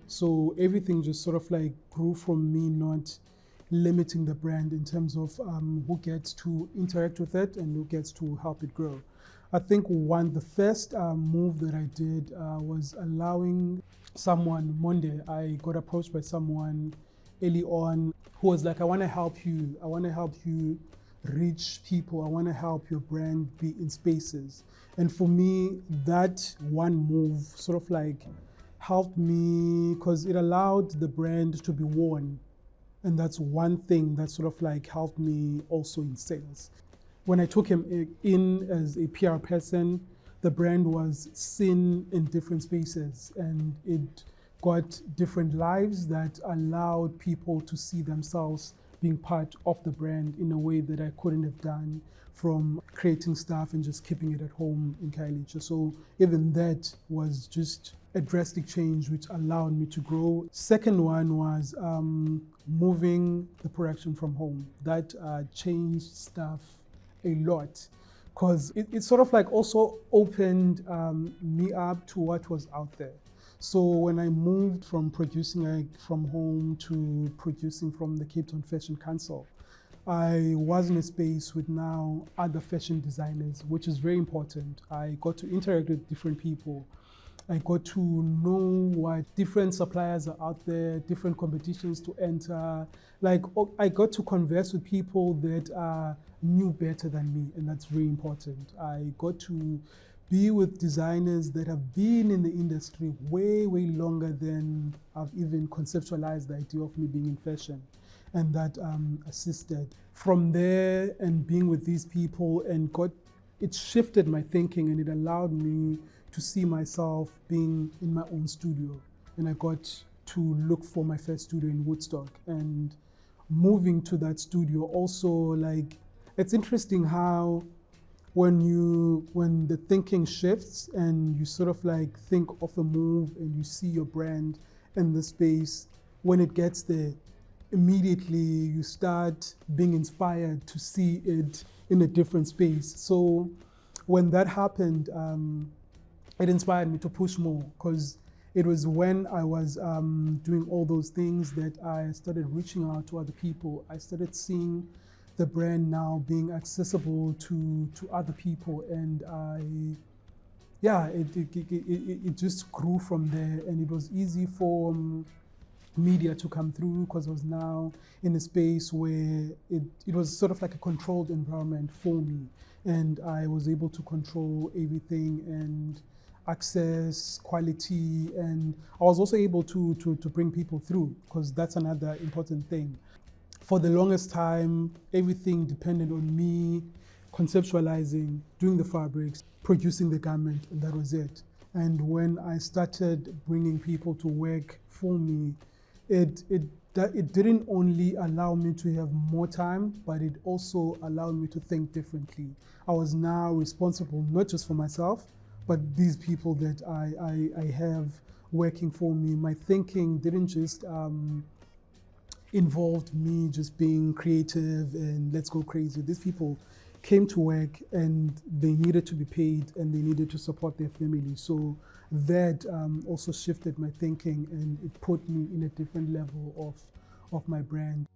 So everything just sort of like grew from me not limiting the brand in terms of who gets to interact with it and who gets to help it grow. I think the first move that I did was allowing someone, Monday, I got approached by someone early on who was like, I want to help you. I want to help you reach people. I want to help your brand be in spaces. And for me, that one move sort of like helped me because it allowed the brand to be worn. And that's one thing that sort of like helped me also in sales. When I took him in as a PR person, the brand was seen in different spaces and it got different lives that allowed people to see themselves being part of the brand in a way that I couldn't have done from creating stuff and just keeping it at home in Khayelitsha. So even that was just a drastic change which allowed me to grow. Second one was moving the production from home. That changed stuff a lot because it sort of like also opened me up to what was out there. So when I moved from producing from home to producing from the Cape Town Fashion Council, I was in a space with now other fashion designers, which is very important. I got to interact with different people. I got to know what different suppliers are out there, different competitions to enter. Like I got to converse with people that knew better than me, and that's very important. I got to be with designers that have been in the industry way, way longer than I've even conceptualized the idea of me being in fashion, and that assisted. From there and being with these people it shifted my thinking and it allowed me to see myself being in my own studio. And I got to look for my first studio in Woodstock, and moving to that studio also, like, it's interesting how when the thinking shifts and you sort of like think of a move and you see your brand in the space, when it gets there, immediately you start being inspired to see it in a different space. So when that happened, it inspired me to push more because it was when I was doing all those things that I started reaching out to other people. I started seeing the brand now being accessible to other people, and it just grew from there, and it was easy for media to come through because I was now in a space where it was sort of like a controlled environment for me, and I was able to control everything and access, quality, and I was also able to bring people through because that's another important thing. For the longest time, everything depended on me conceptualizing, doing the fabrics, producing the garment, and that was it. And when I started bringing people to work for me, it didn't only allow me to have more time, but it also allowed me to think differently. I was now responsible not just for myself, but these people that I have working for me. My thinking didn't just involved me just being creative and let's go crazy. These people came to work and they needed to be paid and they needed to support their family. So that also shifted my thinking and it put me in a different level of my brand.